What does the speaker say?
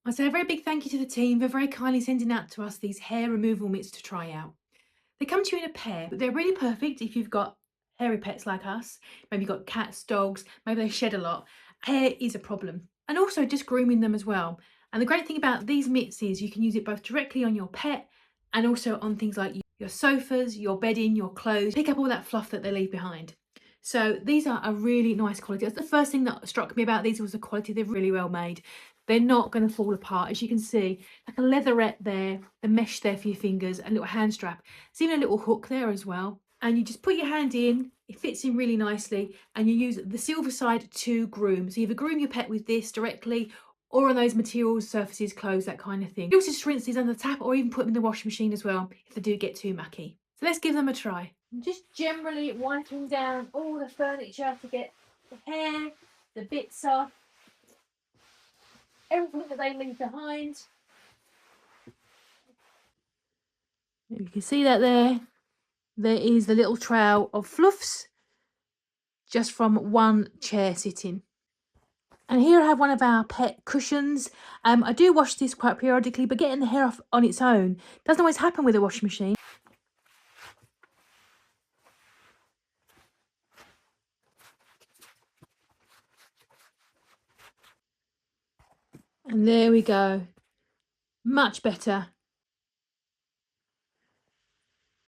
I say a very big thank you to the team for very kindly sending out to us these hair removal mitts to try out. They come to you in a pair, but they're really perfect if you've got hairy pets like us. Maybe you've got cats, dogs, maybe they shed a lot. Hair is a problem. And also just grooming them as well. And the great thing about these mitts is you can use it both directly on your pet and also on things like your sofas, your bedding, your clothes. Pick up all that fluff that they leave behind. So these are a really nice quality. That's the first thing that struck me about these was the quality. They're really well made. They're not going to fall apart. As you can see, like a leatherette there, the mesh there for your fingers, a little hand strap. There's even a little hook there as well. And you just put your hand in, it fits in really nicely, and you use the silver side to groom. So you either groom your pet with this directly or on those materials, surfaces, clothes, that kind of thing. You also just rinse these under the tap or even put them in the washing machine as well if they do get too mucky. So let's give them a try. Just generally wiping down all the furniture to get the hair, the bits off, everything that they leave behind. You can see that there is the little trail of fluffs just from one chair sitting. And here I have one of our pet cushions. I do wash this quite periodically, but getting the hair off on its own doesn't always happen with a washing machine. And there we go. Much better.